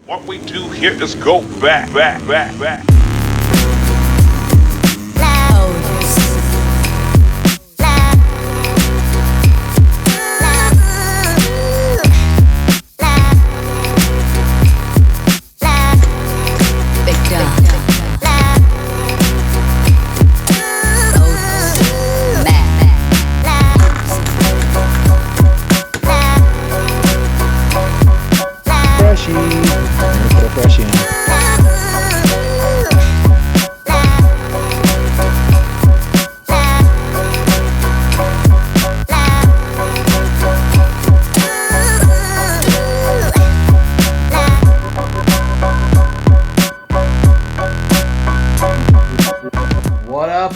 What we do here is go back.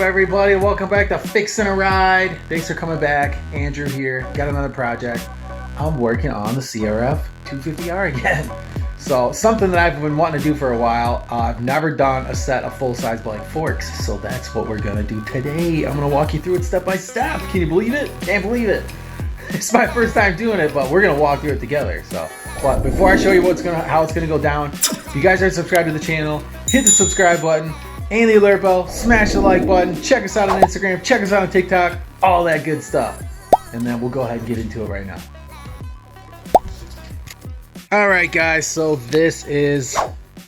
Everybody, welcome back to Fixing a Ride. Thanks for coming back. Andrew here. Got another project. I'm working on the Crf250r again. So something that I've been wanting to do for a while. I've never done a set of full-size blank forks, so that's what we're gonna do today. I'm gonna walk you through it step by step. Can you believe it? Can't believe it. It's my first time doing it, but we're gonna walk through it together. So, but before I show you how it's gonna go down, if you guys aren't subscribed to the channel, hit the subscribe button and the alert bell, smash the like button, check us out on Instagram, check us out on TikTok, all that good stuff. And then we'll go ahead and get into it right now. All right, guys, so this is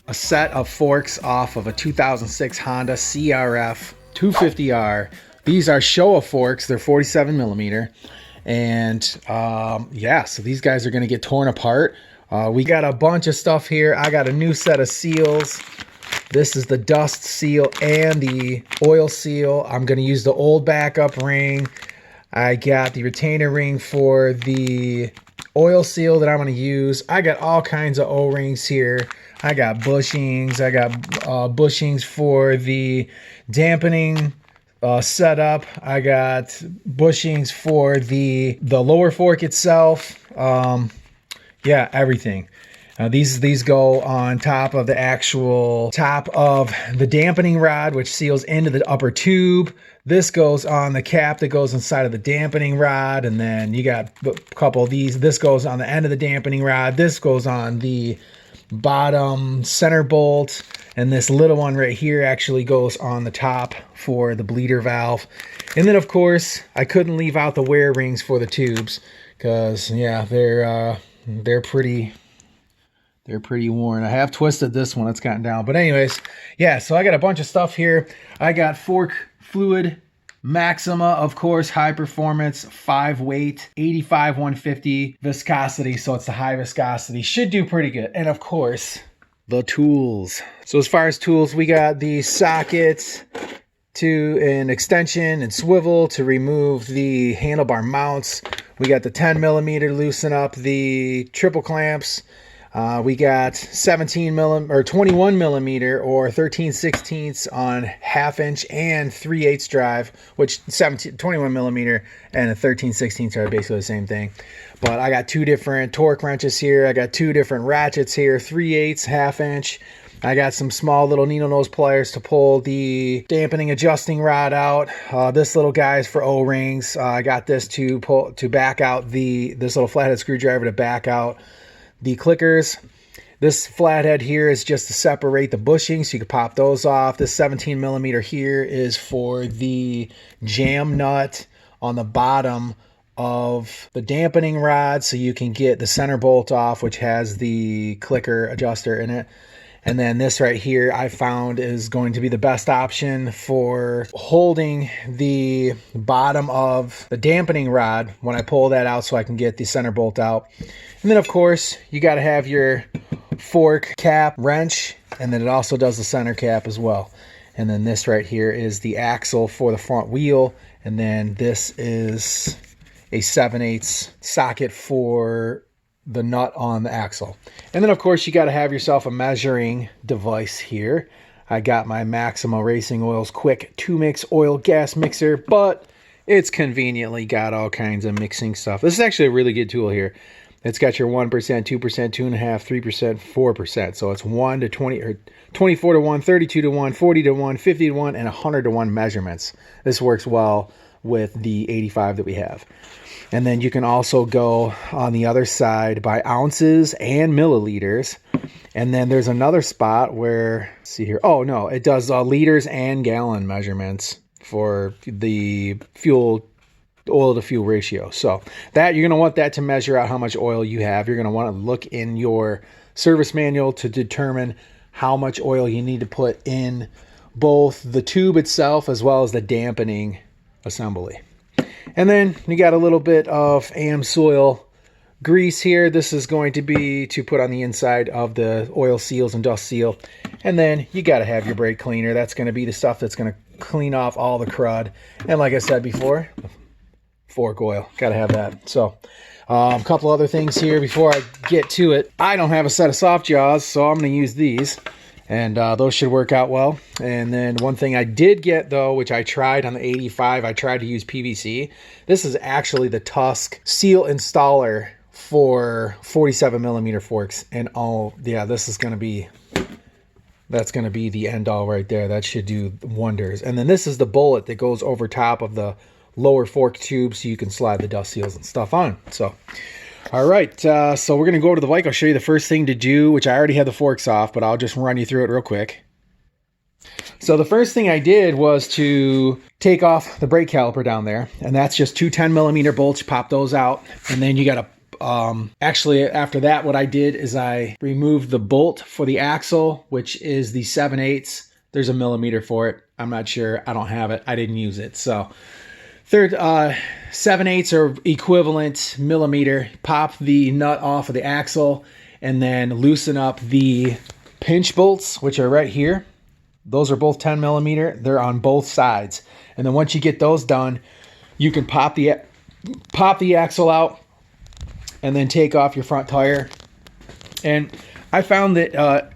a set of forks off of a 2006 Honda CRF 250R. These are Showa forks, they're 47 millimeter. And yeah, so these guys are gonna get torn apart. We got a bunch of stuff here. I got a new set of seals. This is the dust seal and the oil seal. I'm going to use the old backup ring. I got the retainer ring for the oil seal that I'm going to use. I got all kinds of O-rings here. I got bushings. I got bushings for the dampening setup. I got bushings for the lower fork itself. Yeah, everything. These go on top of the actual top of the dampening rod, which seals into the upper tube. This goes on the cap that goes inside of the dampening rod. And then you got a couple of these. This goes on the end of the dampening rod. This goes on the bottom center bolt. And this little one right here actually goes on the top for the bleeder valve. And then, of course, I couldn't leave out the wear rings for the tubes because, yeah, they're pretty worn. I have twisted this one, it's gotten down. But anyways, yeah, so I got a bunch of stuff here. I got fork fluid, Maxima, of course, high performance, 5 weight, 85/150 viscosity. So it's the high viscosity, should do pretty good. And of course, the tools. So as far as tools, we got the socket to an extension and swivel to remove the handlebar mounts. We got the 10 millimeter to loosen up the triple clamps. We got 21 millimeter or 13/16 on 1/2 inch and 3/8 drive, which 21 millimeter and a 13/16 are basically the same thing. But I got two different torque wrenches here. I got two different ratchets here, 3/8, 1/2 inch. I got some small little needle nose pliers to pull the dampening adjusting rod out. This little guy is for O-rings. I got this to back out this little flathead screwdriver to back out the clickers. This flathead here is just to separate the bushings, so you can pop those off. This 17 millimeter here is for the jam nut on the bottom of the dampening rod, so you can get the center bolt off, which has the clicker adjuster in it. And then this right here I found is going to be the best option for holding the bottom of the dampening rod when I pull that out, so I can get the center bolt out. And then, of course, you got to have your fork cap wrench, and then it also does the center cap as well. And then this right here is the axle for the front wheel, and then this is a 7/8 socket for the nut on the axle. And then, of course, you got to have yourself a measuring device here. I got my Maxima Racing Oils Quick 2-mix oil gas mixer, but it's conveniently got all kinds of mixing stuff. This is actually a really good tool here. It's got your 1%, 2%, 2.5%, 3%, 4%. So it's 1 to 20, or 24 to 1, 32 to 1, 40 to 1, 50 to 1, and 100 to 1 measurements. This works well with the 85 that we have. And then you can also go on the other side by ounces and milliliters. And then there's another spot where, see here, oh no, it does liters and gallon measurements for the fuel, oil to fuel ratio. So that you're going to want that to measure out how much oil you have. You're going to want to look in your service manual to determine how much oil you need to put in both the tube itself as well as the dampening assembly. And then you got a little bit of AmSoil grease here. This is going to be to put on the inside of the oil seals and dust seal. And then you got to have your brake cleaner. That's going to be the stuff that's going to clean off all the crud. And like I said before, fork oil, got to have that. So a couple other things here before I get to it. I don't have a set of soft jaws, so I'm going to use these. And those should work out well. And then one thing I did get, though, which I tried on the 85, I tried to use PVC. This is actually the Tusk seal installer for 47 millimeter forks. And oh, yeah, this is going to be, that's going to be the end all right there. That should do wonders. And then this is the bullet that goes over top of the lower fork tube so you can slide the dust seals and stuff on. So all right, so we're going to go over to the bike. I'll show you the first thing to do, which I already had the forks off, but I'll just run you through it real quick. So the first thing I did was to take off the brake caliper down there, and that's just two 10 millimeter bolts. You pop those out, and then you got to, actually after that, what I did is I removed the bolt for the axle, which is the 7/8. There's a millimeter for it. I'm not sure. I don't have it. I didn't use it. So third, 7/8 are equivalent millimeter. Pop the nut off of the axle and then loosen up the pinch bolts, which are right here. Those are both 10 millimeter. They're on both sides. And then once you get those done, you can pop the axle out and then take off your front tire. And I found that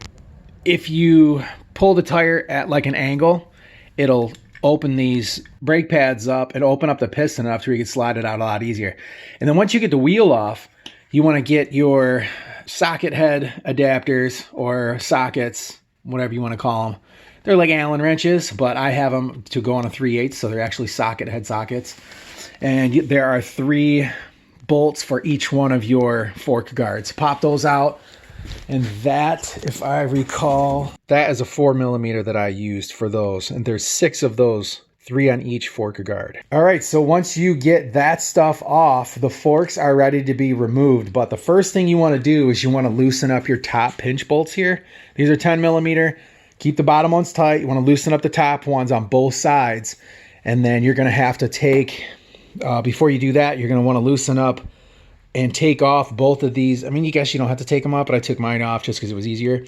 if you pull the tire at like an angle, it'll open these brake pads up and open up the piston enough so you can slide it out a lot easier. And then once you get the wheel off, you want to get your socket head adapters or sockets, whatever you want to call them. They're like Allen wrenches, but I have them to go on a 3/8, so they're actually socket head sockets. And there are 3 bolts for each one of your fork guards. Pop those out. And that, if I recall, that is a 4 millimeter that I used for those. And there's 6 of those, 3 on each fork guard. All right, so once you get that stuff off, the forks are ready to be removed. But the first thing you want to do is you want to loosen up your top pinch bolts here. These are 10 millimeter. Keep the bottom ones tight. You want to loosen up the top ones on both sides. And then you're going to have to take, before you do that, you're going to want to loosen up and take off both of these. I mean, you guess you don't have to take them off, but I took mine off just because it was easier.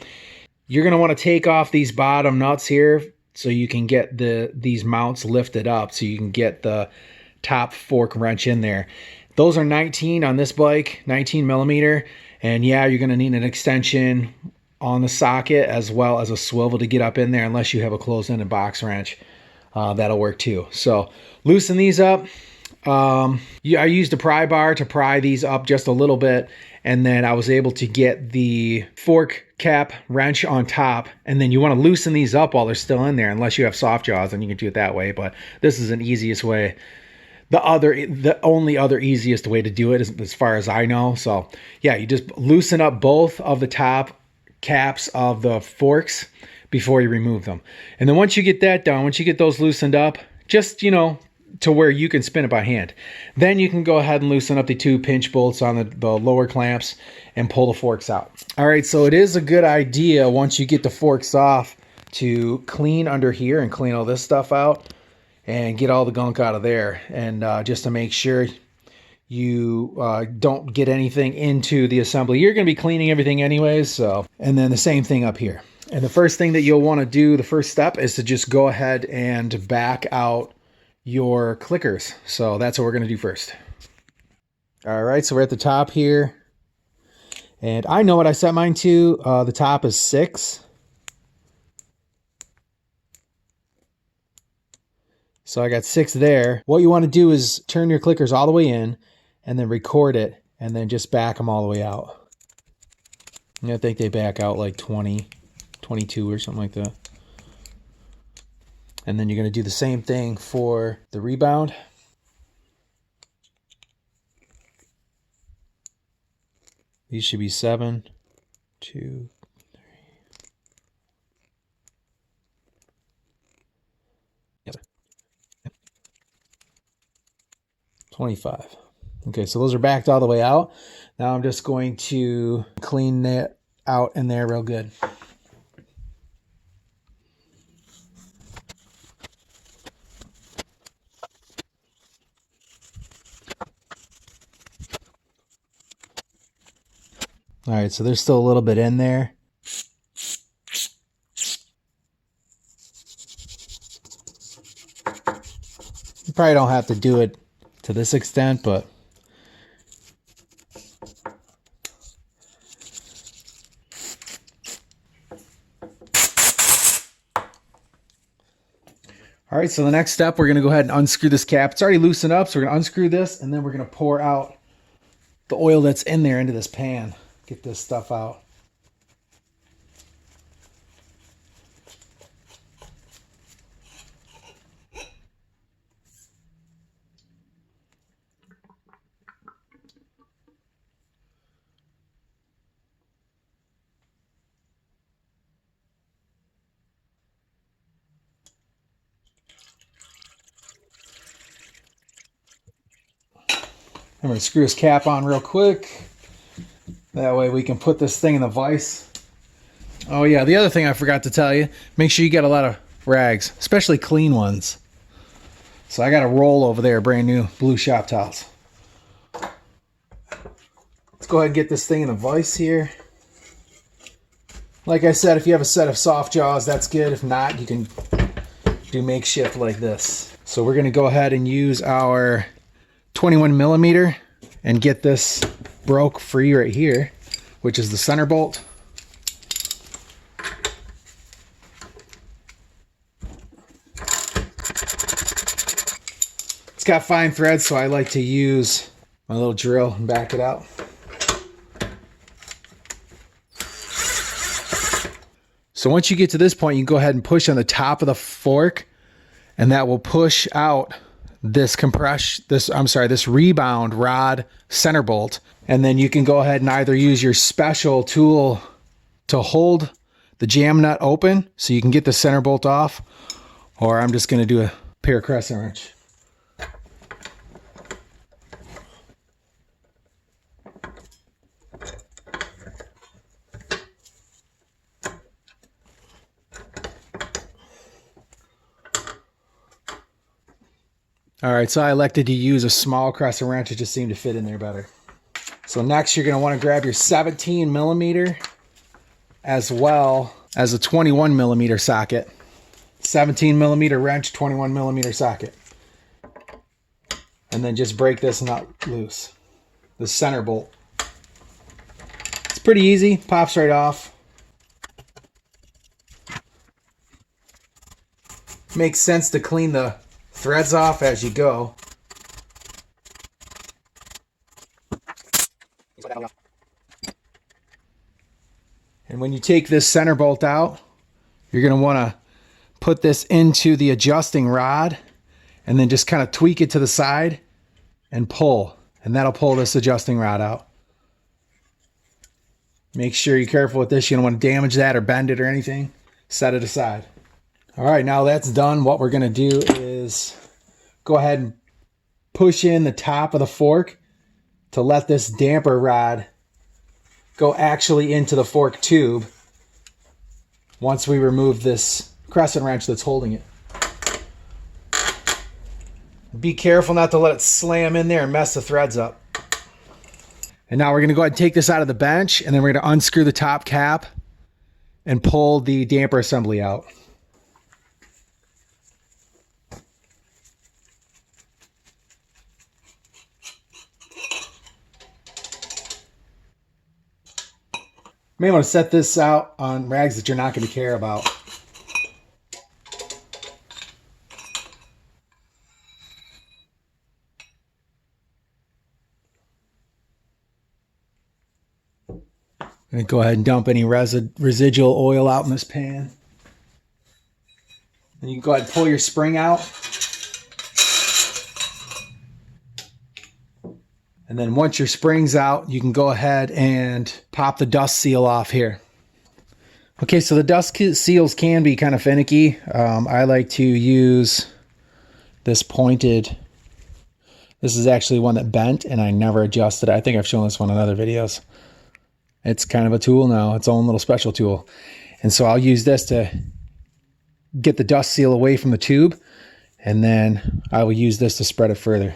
You're going to want to take off these bottom nuts here so you can get these mounts lifted up so you can get the top fork wrench in there. Those are 19 on this bike, 19 millimeter. And yeah, you're going to need an extension on the socket as well as a swivel to get up in there unless you have a closed-ended box wrench. That'll work too. So loosen these up. I used a pry bar to pry these up just a little bit, and then I was able to get the fork cap wrench on top, and then you want to loosen these up while they're still in there, unless you have soft jaws, and you can do it that way, but this is an easiest way. The only other easiest way to do it is, as far as I know. So yeah, you just loosen up both of the top caps of the forks before you remove them. And then once you get that done, once you get those loosened up, just, you know, to where you can spin it by hand. Then you can go ahead and loosen up the 2 pinch bolts on the lower clamps and pull the forks out. All right, so it is a good idea once you get the forks off to clean under here and clean all this stuff out and get all the gunk out of there. And just to make sure you don't get anything into the assembly. You're going to be cleaning everything anyways. So, and then the same thing up here. And the first thing that you'll want to do, the first step, is to just go ahead and back out your clickers. So that's what we're going to do first. All right, so we're at the top here. And I know what I set mine to. The top is 6. So I got 6 there. What you want to do is turn your clickers all the way in and then record it and then just back them all the way out. And I think they back out like 20, 22 or something like that. And then you're going to do the same thing for the rebound. These should be 7, 2, 25. Okay, so those are backed all the way out. Now I'm just going to clean that out in there real good. All right, so there's still a little bit in there. You probably don't have to do it to this extent, but all right, so the next step, we're going to go ahead and unscrew this cap. It's already loosened up, so we're going to unscrew this, and then we're going to pour out the oil that's in there into this pan. Get this stuff out. I'm going to screw his cap on real quick. That way we can put this thing in the vise. Oh yeah, the other thing I forgot to tell you, make sure you get a lot of rags, especially clean ones. So I got a roll over there, brand new blue shop towels. Let's go ahead and get this thing in the vise here. Like I said, if you have a set of soft jaws, that's good. If not, you can do makeshift like this. So we're going to go ahead and use our 21 millimeter and get this broke free right here, which is the center bolt. It's got fine threads, so I like to use my little drill and back it out. So once you get to this point, you can go ahead and push on the top of the fork, and that will push out this this rebound rod center bolt. And then you can go ahead and either use your special tool to hold the jam nut open so you can get the center bolt off, or I'm just going to do a pair of crescent wrench. All right, so I elected to use a small crescent wrench. It just seemed to fit in there better. So next you're going to want to grab your 17 millimeter as well as a 21 millimeter socket. 17 millimeter wrench, 21 millimeter socket. And then just break this nut loose. The center bolt. It's pretty easy, pops right off. Makes sense to clean the threads off as you go. And when you take this center bolt out, you're going to want to put this into the adjusting rod and then just kind of tweak it to the side and pull. And that'll pull this adjusting rod out. Make sure you're careful with this. You don't want to damage that or bend it or anything. Set it aside. All right, now that's done. What we're going to do is go ahead and push in the top of the fork to let this damper rod go actually into the fork tube once we remove this crescent wrench that's holding it. Be careful not to let it slam in there and mess the threads up. And now we're going to go ahead and take this out of the bench, and then we're going to unscrew the top cap and pull the damper assembly out. You may want to set this out on rags that you're not going to care about. And go ahead and dump any residual oil out in this pan. And you can go ahead and pull your spring out. And then once your spring's out, you can go ahead and pop the dust seal off here. Okay, so the dust seals can be kind of finicky. I like to use this pointed This is actually one that bent and I never adjusted it. I think I've shown this one in other videos. It's kind of a tool now, its own little special tool. And so I'll use this to get the dust seal away from the tube, and then I will use this to spread it further.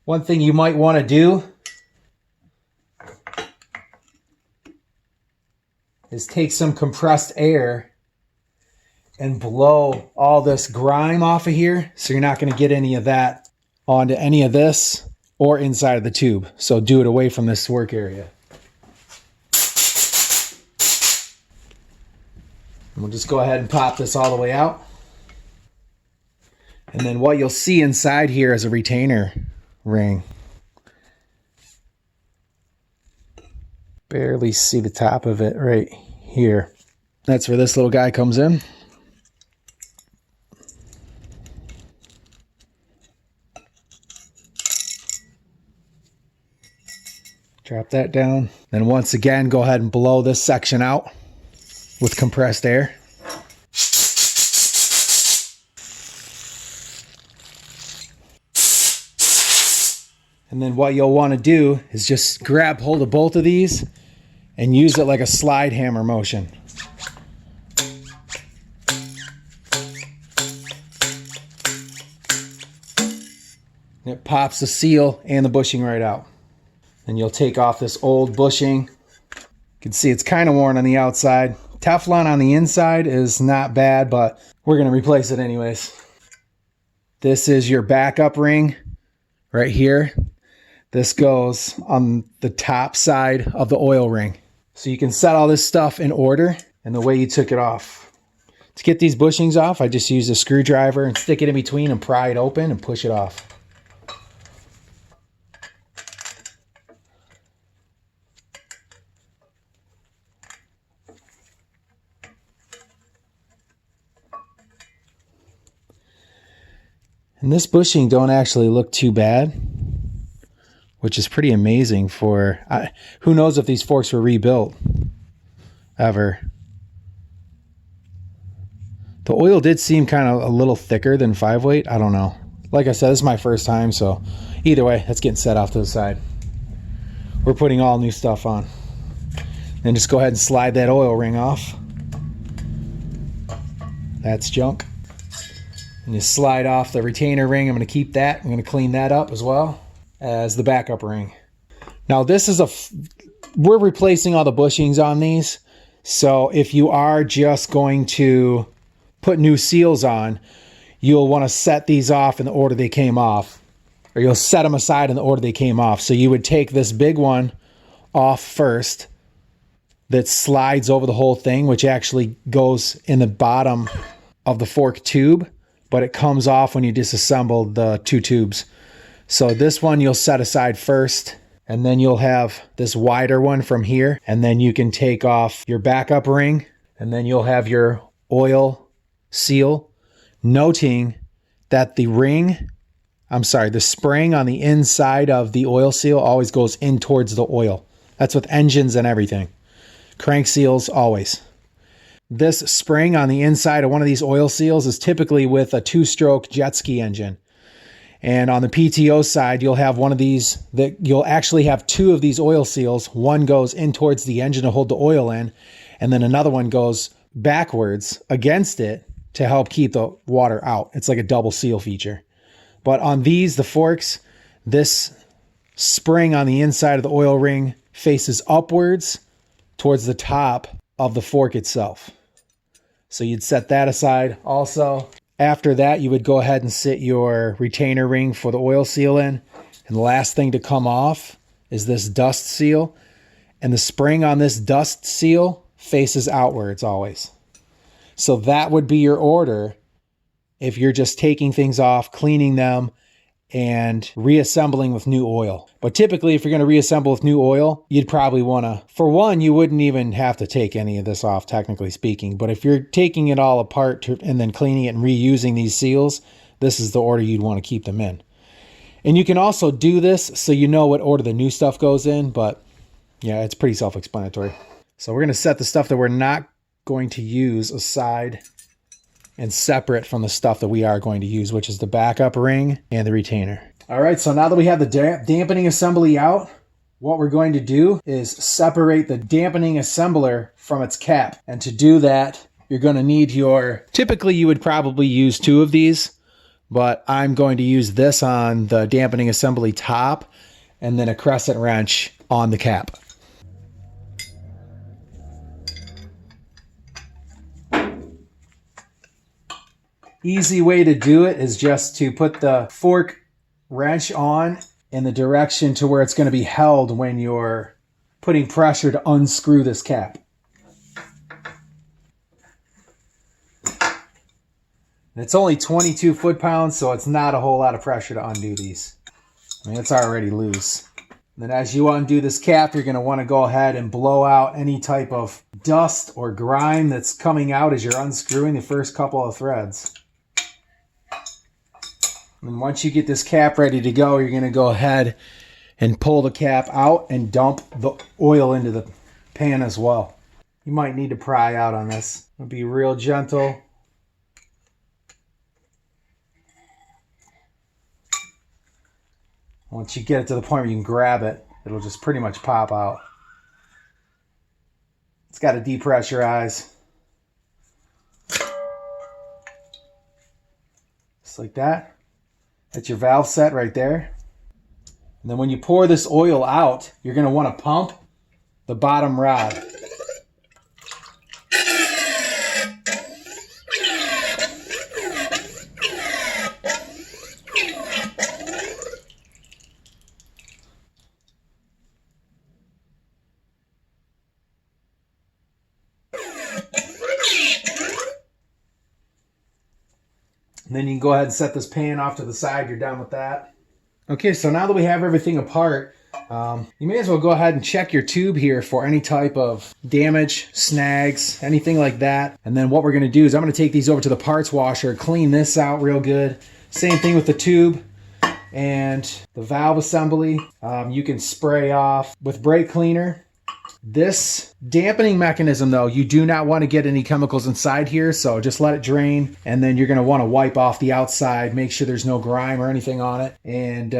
One thing you might want to do is take some compressed air and blow all this grime off of here, so you're not going to get any of that onto any of this or inside of the tube. So do it away from this work area. And we'll just go ahead and pop this all the way out. And then what you'll see inside here is a retainer ring. Barely see the top of it right here. That's where this little guy comes in. Drop that down. Then once again, go ahead and blow this section out with compressed air. And then what you'll want to do is just grab hold of both of these and use it like a slide hammer motion. And it pops the seal and the bushing right out. Then you'll take off this old bushing. You can see it's kind of worn on the outside. Teflon on the inside is not bad, but we're going to replace it anyways. This is your backup ring right here. This goes on the top side of the oil ring. So you can set all this stuff in order and the way you took it off. To get these bushings off, I just use a screwdriver and stick it in between and pry it open and push it off. And this bushing don't actually look too bad, which is pretty amazing for, who knows if these forks were rebuilt ever. The oil did seem kind of a little thicker than 5-weight. I don't know. Like I said, this is my first time, so either way, that's getting set off to the side. We're putting all new stuff on. And just go ahead and slide that oil ring off. That's junk. And you slide off the retainer ring. I'm going to keep that. I'm going to clean that up as well as the backup ring. Now this is we're replacing all the bushings on these. So if you are just going to put new seals on, you'll want to set these off in the order they came off, or you'll set them aside in the order they came off. So you would take this big one off first that slides over the whole thing, which actually goes in the bottom of the fork tube, but it comes off when you disassemble the two tubes. So this one you'll set aside first, and then you'll have this wider one from here, and then you can take off your backup ring, and then you'll have your oil seal, noting that the spring on the inside of the oil seal always goes in towards the oil. That's with engines and everything. Crank seals always. This spring on the inside of one of these oil seals is typically with a 2-stroke jet ski engine. And on the PTO side, you'll have one of these that you'll actually have 2 of these oil seals. One goes in towards the engine to hold the oil in, and then another one goes backwards against it to help keep the water out. It's like a double seal feature. But on these, the forks, this spring on the inside of the oil ring faces upwards towards the top of the fork itself. So you'd set that aside also. After that, you would go ahead and sit your retainer ring for the oil seal in. And the last thing to come off is this dust seal. And the spring on this dust seal faces outwards always. So that would be your order if you're just taking things off, cleaning them, and reassembling with new oil. But typically, if you're going to reassemble with new oil, you'd probably want to, for one, you wouldn't even have to take any of this off, technically speaking. But if you're taking it all apart and then cleaning it and reusing these seals, this is the order you'd want to keep them in. And you can also do this so you know what order the new stuff goes in, but yeah, it's pretty self-explanatory. So we're going to set the stuff that we're not going to use aside and separate from the stuff that we are going to use, which is the backup ring and the retainer. All right, so now that we have the dampening assembly out, what we're going to do is separate the dampening assembler from its cap. And to do that, you're going to need your, typically you would probably use 2 of these, but I'm going to use this on the dampening assembly top and then a crescent wrench on the cap. Easy way to do it is just to put the fork wrench on in the direction to where it's going to be held when you're putting pressure to unscrew this cap. And it's only 22 foot-pounds, so it's not a whole lot of pressure to undo these. I mean, it's already loose. And then as you undo this cap, you're going to want to go ahead and blow out any type of dust or grime that's coming out as you're unscrewing the first couple of threads. And once you get this cap ready to go, you're going to go ahead and pull the cap out and dump the oil into the pan as well. You might need to pry out on this. It'll be real gentle. Once you get it to the point where you can grab it, it'll just pretty much pop out. It's got to depressurize. Just like that. That's your valve set right there. And then when you pour this oil out, you're going to want to pump the bottom rod. And then you can go ahead and set this pan off to the side. You're done with that. Okay, so now that we have everything apart, you may as well go ahead and check your tube here for any type of damage, snags, anything like that. And then what we're going to do is I'm going to take these over to the parts washer, clean this out real good. Same thing with the tube and the valve assembly. You can spray off with brake cleaner. This dampening mechanism, though, you do not want to get any chemicals inside here, so just let it drain, and then you're going to want to wipe off the outside, make sure there's no grime or anything on it, and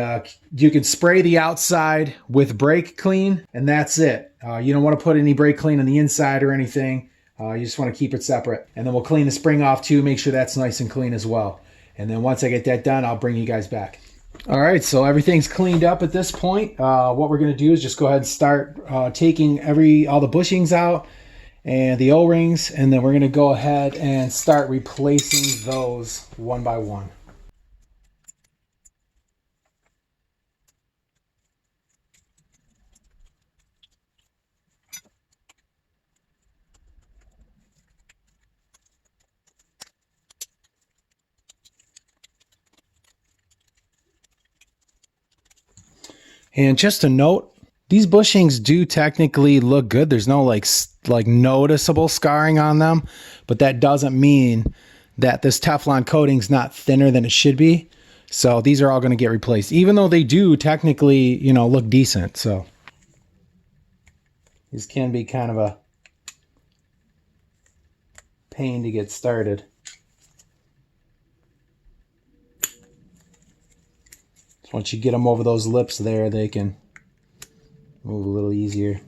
you can spray the outside with brake clean, and that's it. You don't want to put any brake clean on the inside or anything. You just want to keep it separate, and then we'll clean the spring off too, make sure that's nice and clean as well. And then once I get that done, I'll bring you guys back. All right, so everything's cleaned up at this point. What we're going to do is just go ahead and start taking all the bushings out and the O-rings, and then we're going to go ahead and start replacing those one by one. And just a note, these bushings do technically look good. There's no like noticeable scarring on them, but that doesn't mean that this Teflon coating's not thinner than it should be. So these are all going to get replaced, even though they do technically, you know, look decent. So these can be kind of a pain to get started. Once you get them over those lips there, they can move a little easier.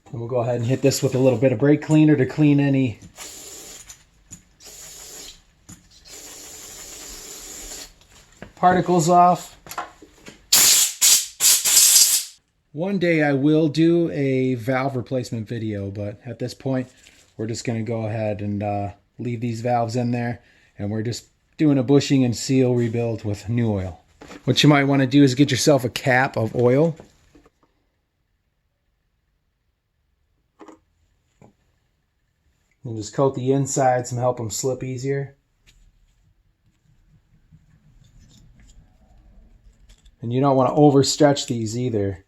And we'll go ahead and hit this with a little bit of brake cleaner to clean any particles off. One day I will do a valve replacement video, but at this point we're just going to go ahead and leave these valves in there, and we're just doing a bushing and seal rebuild with new oil. What you might want to do is get yourself a cap of oil. And just coat the insides and help them slip easier. And you don't want to overstretch these either.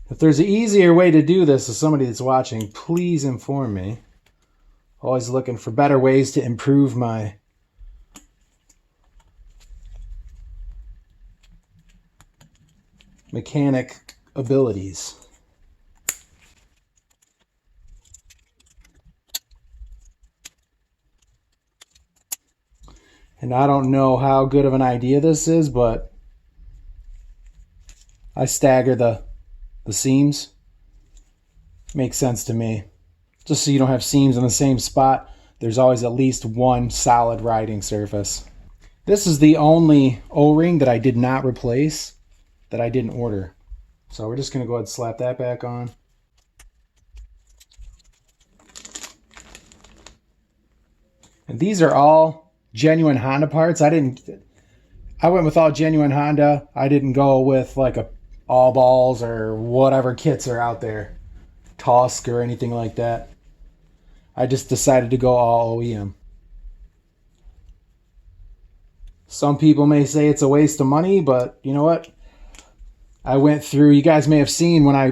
If there's an easier way to do this as somebody that's watching, please inform me. Always looking for better ways to improve my mechanic abilities. And I don't know how good of an idea this is, but I stagger the seams. Makes sense to me. Just so you don't have seams in the same spot, there's always at least one solid riding surface. This is the only O-ring that I did not replace, that I didn't order. So we're just going to go ahead and slap that back on. And these are all genuine Honda parts. I went with all genuine Honda. I didn't go with like all balls or whatever kits are out there, Tusk or anything like that. I just decided to go all OEM. Some people may say it's a waste of money, but you know what? I went through, you guys may have seen when I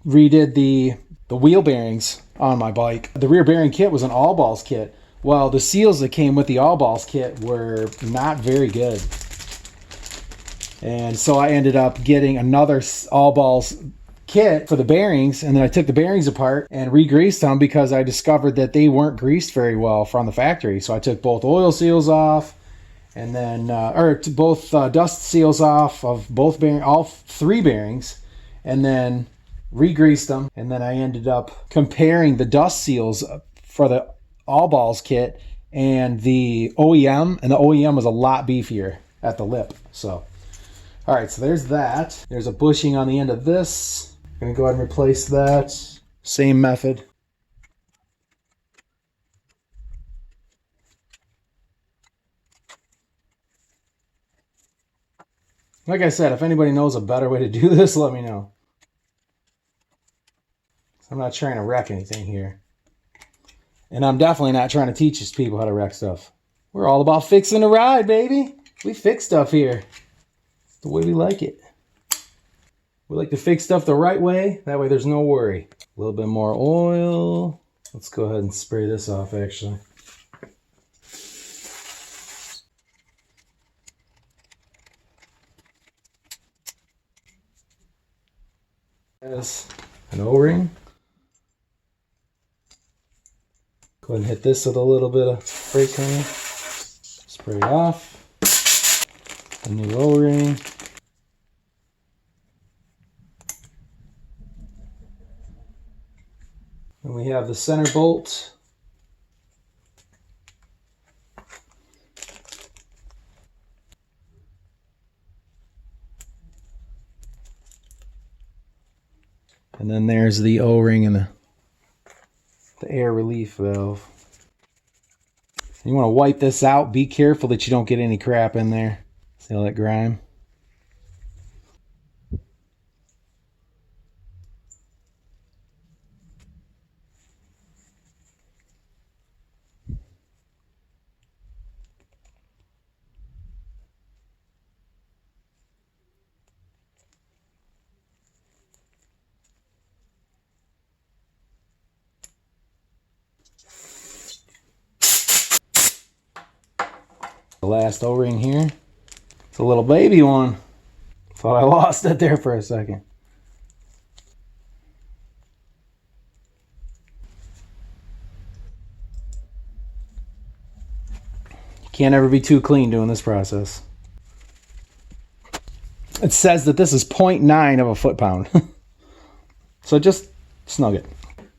redid the wheel bearings on my bike. The rear bearing kit was an all balls kit. Well, the seals that came with the all balls kit were not very good. And so I ended up getting another all balls kit for the bearings, and then I took the bearings apart and re-greased them because I discovered that they weren't greased very well from the factory. So I took both oil seals off, and then both dust seals off of all three bearings, and then re-greased them. And then I ended up comparing the dust seals for the all balls kit and the OEM, and the OEM was a lot beefier at the lip. So all right, so there's that. There's a bushing on the end of this. I'm gonna go ahead and replace that. Same method. Like I said, if anybody knows a better way to do this, let me know. I'm not trying to wreck anything here. And I'm definitely not trying to teach people how to wreck stuff. We're all about fixing the ride, baby. We fix stuff here. It's the way we like it. We like to fix stuff the right way. That way there's no worry. A little bit more oil. Let's go ahead and spray this off, actually. As an O-ring. Go ahead and hit this with a little bit of spray cleaner. Spray it off. A new O-ring. And we have the center bolt. And then there's the O-ring and the air relief valve. You want to wipe this out. Be careful that you don't get any crap in there. See all that grime? The last O-ring here. It's a little baby one. Thought I lost it there for a second. Can't ever be too clean doing this process. It says that this is 0.9 of a foot-pound. So just snug it.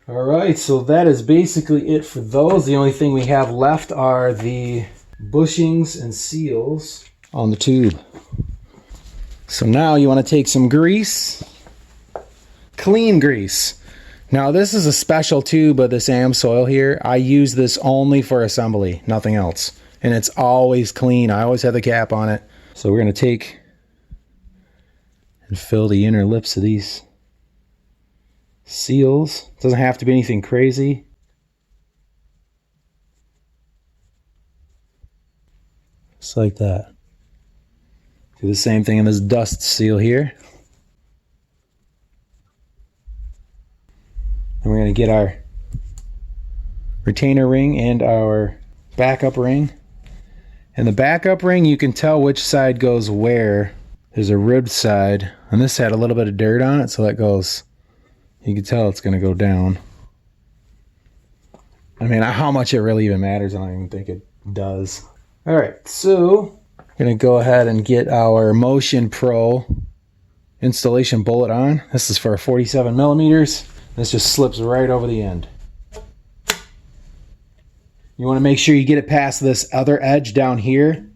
All right, so that is basically it for those. The only thing we have left are the bushings and seals on the tube. So now you want to take some grease, clean grease. Now this is a special tube of this AmSoil here. I use this only for assembly, nothing else. And it's always clean. I always have the cap on it. So we're going to take and fill the inner lips of these seals. Doesn't have to be anything crazy. Just like that. Do the same thing in this dust seal here. And we're going to get our retainer ring and our backup ring. And the backup ring, you can tell which side goes where. There's a ribbed side, and this had a little bit of dirt on it, so that goes, you can tell it's going to go down. I mean, how much it really even matters, I don't even think it does. All right, so I'm going to go ahead and get our Motion Pro installation bullet on. This is for 47 millimeters. This just slips right over the end. You want to make sure you get it past this other edge down here.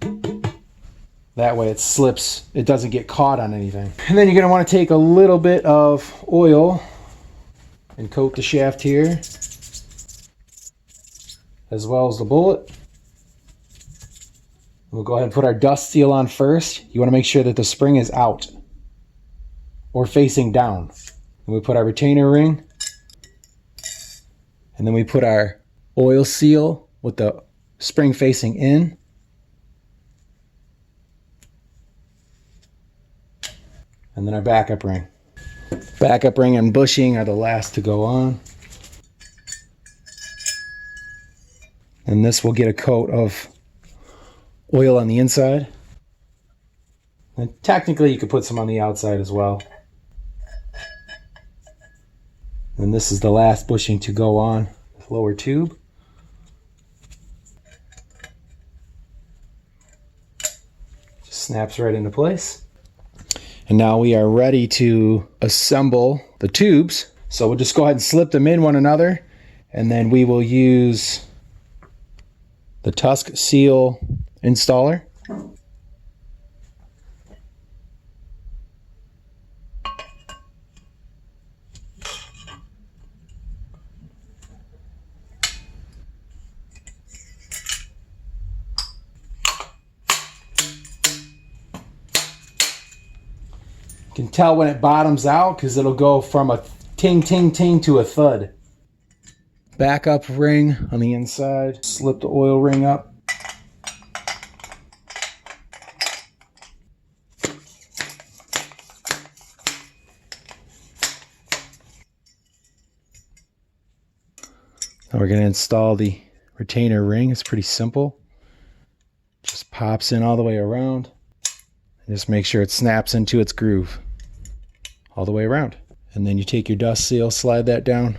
That way it slips, it doesn't get caught on anything. And then you're going to want to take a little bit of oil and coat the shaft here, as well as the bullet. We'll go ahead and put our dust seal on first. You want to make sure that the spring is out or facing down. And we put our retainer ring, and then we put our oil seal with the spring facing in. And then our backup ring. Backup ring and bushing are the last to go on. And this will get a coat of oil on the inside. And technically you could put some on the outside as well. And this is the last bushing to go on this lower tube. Just snaps right into place. And now we are ready to assemble the tubes. So we'll just go ahead and slip them in one another, and then we will use the Tusk Seal installer. You can tell when it bottoms out because it'll go from a ting ting ting to a thud. Backup ring on the inside. Slip the oil ring up. Now we're going to install the retainer ring. It's pretty simple. Just pops in all the way around. And just make sure it snaps into its groove all the way around. And then you take your dust seal, slide that down.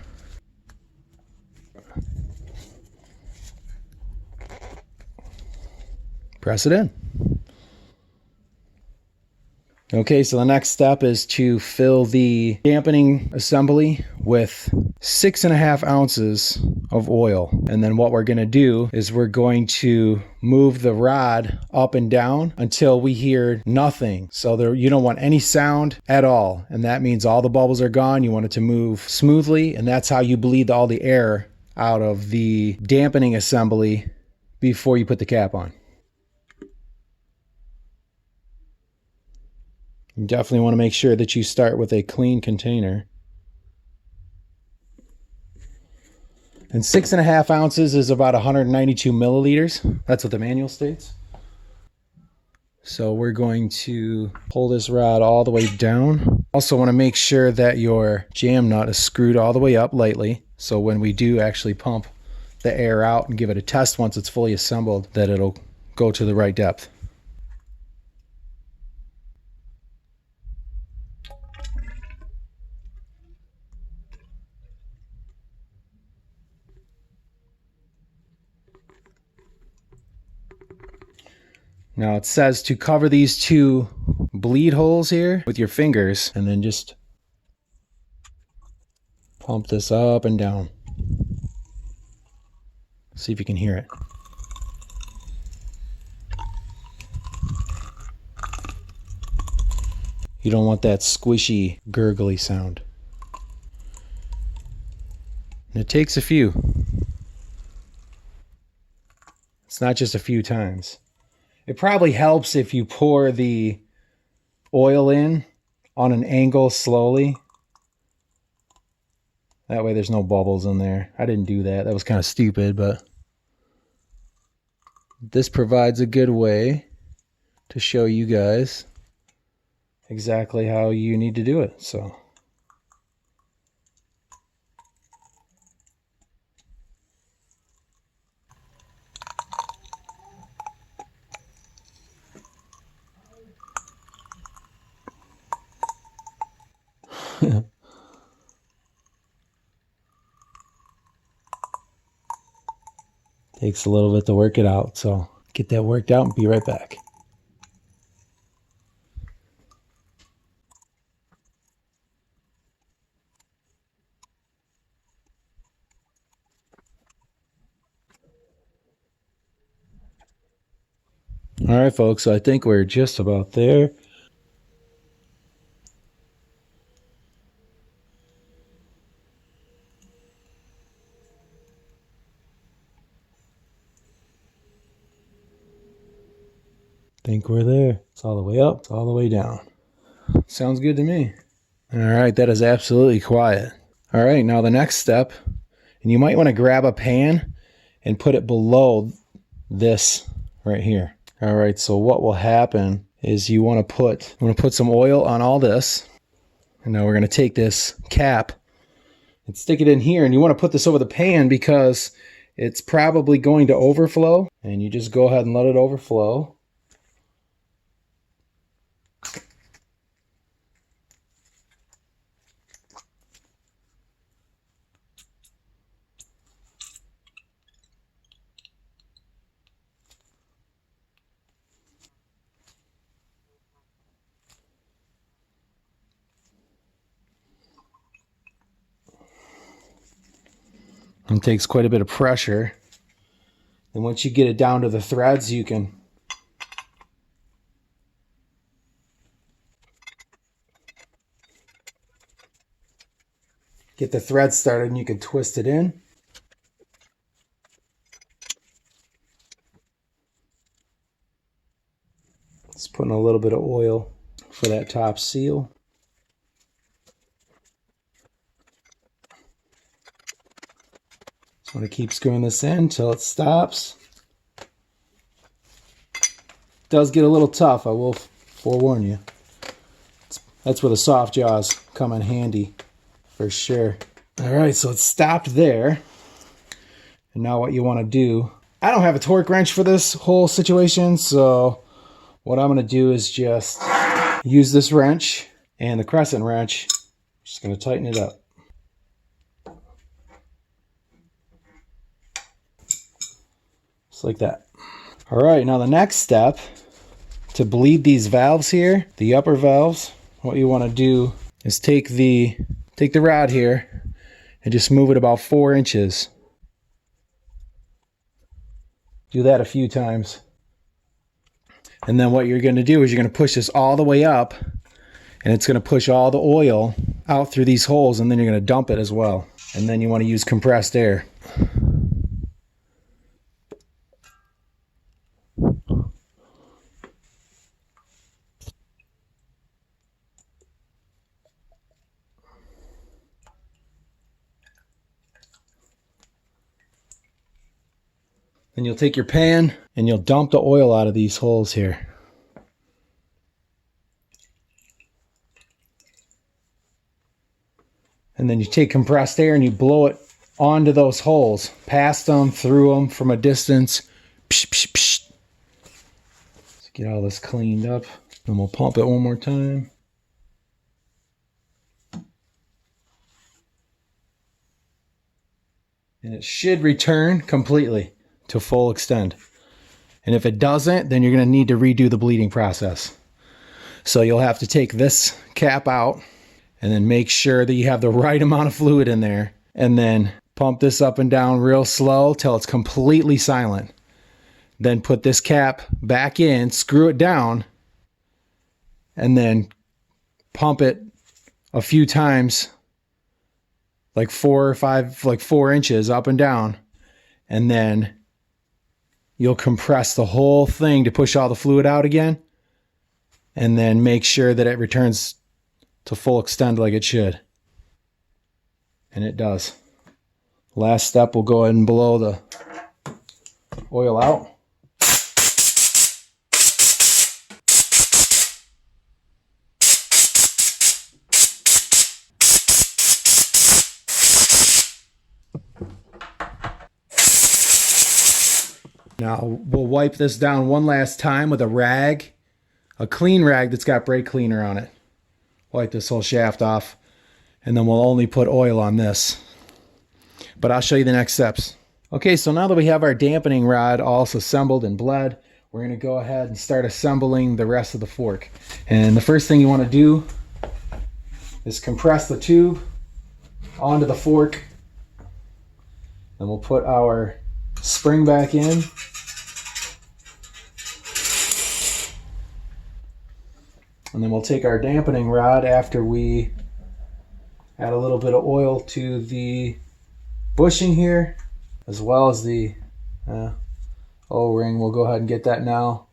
Press it in. Okay, so the next step is to fill the dampening assembly with 6.5 ounces of oil. And then what we're going to do is we're going to move the rod up and down until we hear nothing. So there, you don't want any sound at all. And that means all the bubbles are gone. You want it to move smoothly. And that's how you bleed all the air out of the dampening assembly before you put the cap on. You definitely want to make sure that you start with a clean container. And 6.5 ounces is about 192 milliliters. That's what the manual states. So we're going to pull this rod all the way down. Also want to make sure that your jam nut is screwed all the way up lightly. So when we do actually pump the air out and give it a test once it's fully assembled, that it'll go to the right depth. Now it says to cover these two bleed holes here with your fingers and then just pump this up and down. See if you can hear it. You don't want that squishy, gurgly sound. And it takes a few. It's not just a few times. It probably helps if you pour the oil in on an angle slowly. That way there's no bubbles in there. I didn't do that. That was kind of stupid, but this provides a good way to show you guys exactly how you need to do it. So takes a little bit to work it out. So get that worked out and be right back. All right, folks, so I think we're just about there. Think we're there. It's all the way up, it's all the way down. Sounds good to me. All right, that is absolutely quiet. All right, now the next step, and you might want to grab a pan and put it below this right here. All right, so what will happen is you want to put some oil on all this. And now we're going to take this cap and stick it in here, and you want to put this over the pan because it's probably going to overflow, and you just go ahead and let it overflow. It takes quite a bit of pressure. And once you get it down to the threads, you can get the thread started and you can twist it in. Just putting a little bit of oil for that top seal. Just want to keep screwing this in until it stops. It does get a little tough, I will forewarn you. That's where the soft jaws come in handy for sure. All right, so it's stopped there. And now what you want to do, I don't have a torque wrench for this whole situation, so what I'm going to do is just use this wrench and the crescent wrench. Just going to tighten it up. Just like that. All right, now the next step, to bleed these valves here, the upper valves, what you want to do is take the rod here and just move it about 4 inches. Do that a few times. And then what you're going to do is you're going to push this all the way up, and it's going to push all the oil out through these holes, and then you're going to dump it as well. And then you want to use compressed air. Then you'll take your pan and you'll dump the oil out of these holes here. And then you take compressed air and you blow it onto those holes, past them, through them, from a distance. Psh, psh, psh. Let's get all this cleaned up. Then we'll pump it one more time. And it should return completely to full extend. And if it doesn't, then you're going to need to redo the bleeding process. So you'll have to take this cap out and then make sure that you have the right amount of fluid in there, and then pump this up and down real slow till it's completely silent. Then put this cap back in, screw it down, and then pump it a few times, like 4 or 5, like 4 inches up and down, and then you'll compress the whole thing to push all the fluid out again, and then make sure that it returns to full extent like it should. And it does. Last step, we'll go ahead and blow the oil out. Now we'll wipe this down one last time with a rag, a clean rag that's got brake cleaner on it. Wipe this whole shaft off, and then we'll only put oil on this. But I'll show you the next steps. Okay, so now that we have our dampening rod all assembled and bled, we're going to go ahead and start assembling the rest of the fork. And the first thing you want to do is compress the tube onto the fork. Then we'll put our spring back in. And then we'll take our dampening rod after we add a little bit of oil to the bushing here, as well as the O-ring. We'll go ahead and get that now.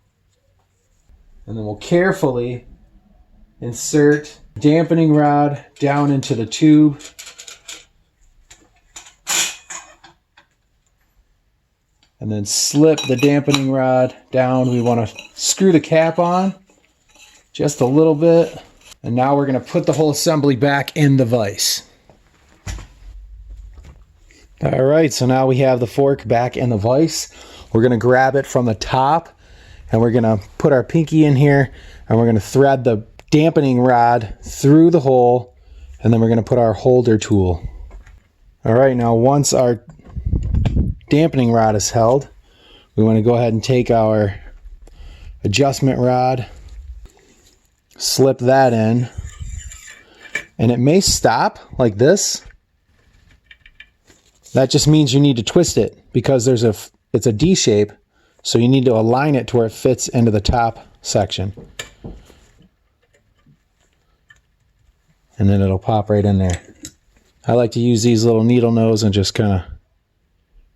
And then we'll carefully insert dampening rod down into the tube. And then slip the dampening rod down. We want to screw the cap on just a little bit. And now we're going to put the whole assembly back in the vise. All right, so now we have the fork back in the vise. We're going to grab it from the top, and we're going to put our pinky in here, and we're going to thread the dampening rod through the hole, and then we're going to put our holder tool. All right, now once our dampening rod is held, we want to go ahead and take our adjustment rod, slip that in, and it may stop like this. That just means you need to twist it because it's a D shape, so you need to align it to where it fits into the top section. And then it'll pop right in there. I like to use these little needle nose and just kind of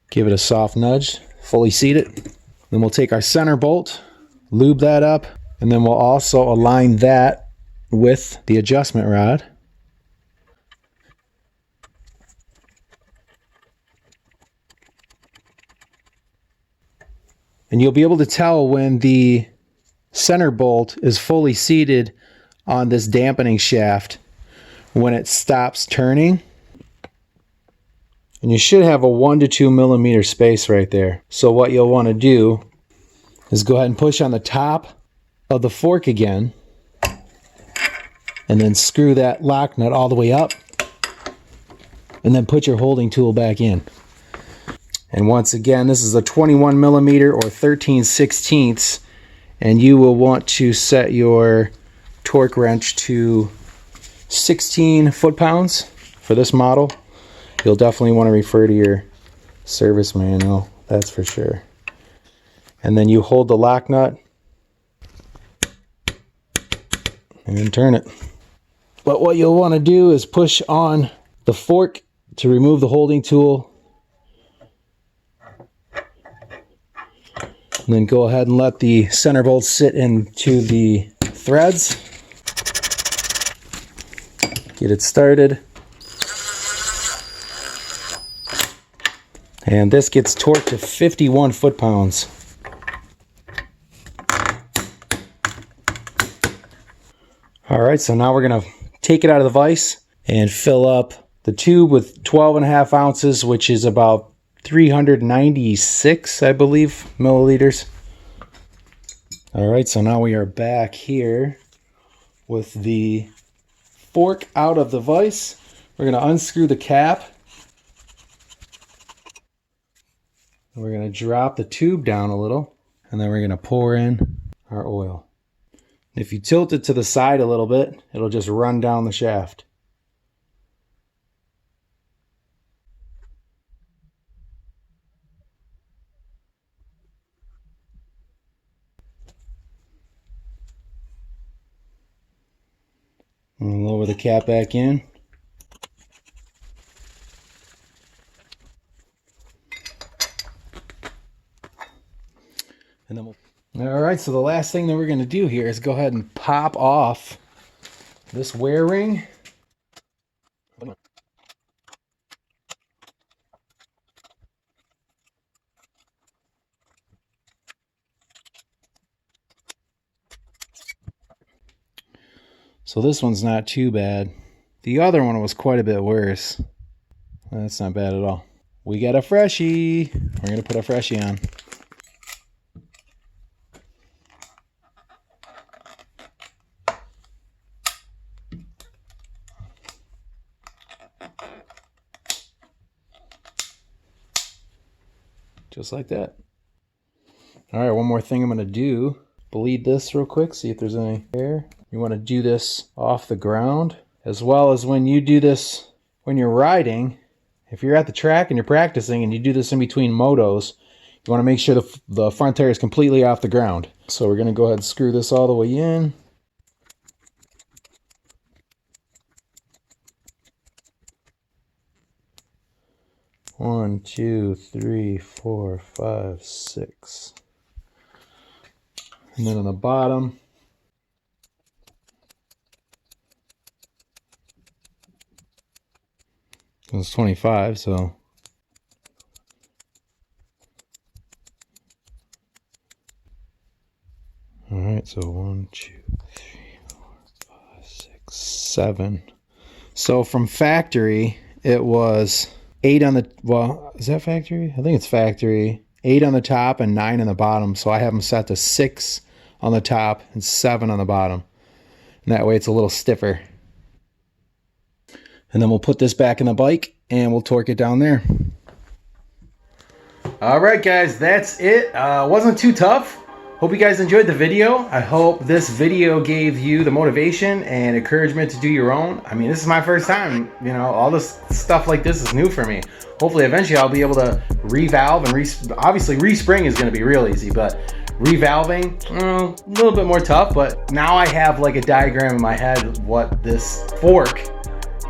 give it a soft nudge, fully seat it. Then we'll take our center bolt, lube that up, and then we'll also align that with the adjustment rod. And you'll be able to tell when the center bolt is fully seated on this dampening shaft when it stops turning. And you should have a 1 to 2 millimeter space right there. So what you'll want to do is go ahead and push on the top of the fork again, and then screw that lock nut all the way up, and then put your holding tool back in. And once again, this is a 21 millimeter or 13/16, and you will want to set your torque wrench to 16 foot-pounds for this model. You'll definitely want to refer to your service manual, that's for sure. And then you hold the lock nut and then turn it. But what you'll want to do is push on the fork to remove the holding tool, and then go ahead and let the center bolt sit into the threads. Get it started. And this gets torqued to 51 foot-pounds. All right, so now we're going to take it out of the vise and fill up the tube with 12.5 ounces, which is about 396, I believe, milliliters. All right, so now we are back here with the fork out of the vise. We're going to unscrew the cap. We're going to drop the tube down a little, and then we're going to pour in our oil. If you tilt it to the side a little bit, it'll just run down the shaft. And lower the cap back in. And then all right, so the last thing that we're going to do here is go ahead and pop off this wear ring. So this one's not too bad. The other one was quite a bit worse. That's not bad at all. We got a freshie. We're gonna put a freshie on. Just like that. All right, one more thing I'm gonna do. Bleed this real quick, see if there's any air. You wanna do this off the ground, as well as when you do this, when you're riding, if you're at the track and you're practicing and you do this in between motos, you wanna make sure the front tire is completely off the ground. So we're gonna go ahead and screw this all the way in. One, two, three, four, five, six. And then on the bottom, it's 25, so all right, so 1, 2, 3, 4, 5, 6, 7. So from factory, it was 8 on the, well, is that factory? I think it's factory. 8 on the top and 9 on the bottom. So I have them set to 6 on the top and 7 on the bottom. And that way it's a little stiffer. And then we'll put this back in the bike and we'll torque it down there. All right, guys, that's it. Wasn't too tough. Hope you guys enjoyed the video. I hope this video gave you the motivation and encouragement to do your own. I mean, this is my first time. You know, all this stuff like this is new for me. Hopefully, eventually, I'll be able to revalve and obviously, respring is going to be real easy, but revalving, a little bit more tough. But now I have like a diagram in my head what this fork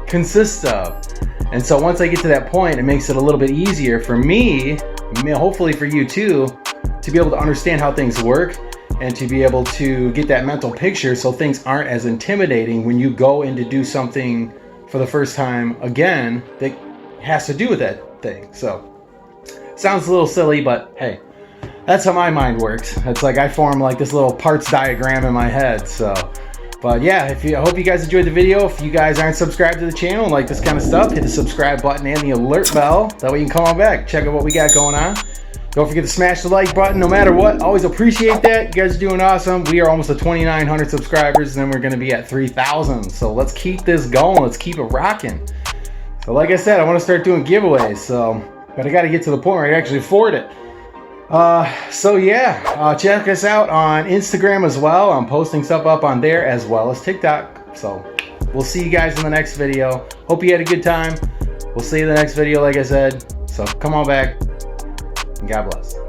consists of. And so once I get to that point, it makes it a little bit easier for me, hopefully for you too, to be able to understand how things work and to be able to get that mental picture so things aren't as intimidating when you go in to do something for the first time again that has to do with that thing. So sounds a little silly, but hey, that's how my mind works. It's like I form like this little parts diagram in my head. So but yeah, I hope you guys enjoyed the video. If you guys aren't subscribed to the channel and like this kind of stuff, hit the subscribe button and the alert bell. That way you can come on back, check out what we got going on. Don't forget to smash the like button no matter what. Always appreciate that. You guys are doing awesome. We are almost at 2,900 subscribers, and then we're going to be at 3,000. So let's keep this going. Let's keep it rocking. So like I said, I want to start doing giveaways. But I got to get to the point where I can actually afford it. So yeah, check us out on Instagram as well. I'm posting stuff up on there as well as TikTok. So we'll see you guys in the next video. Hope you had a good time. We'll see you in the next video, like I said. So come on back. God bless.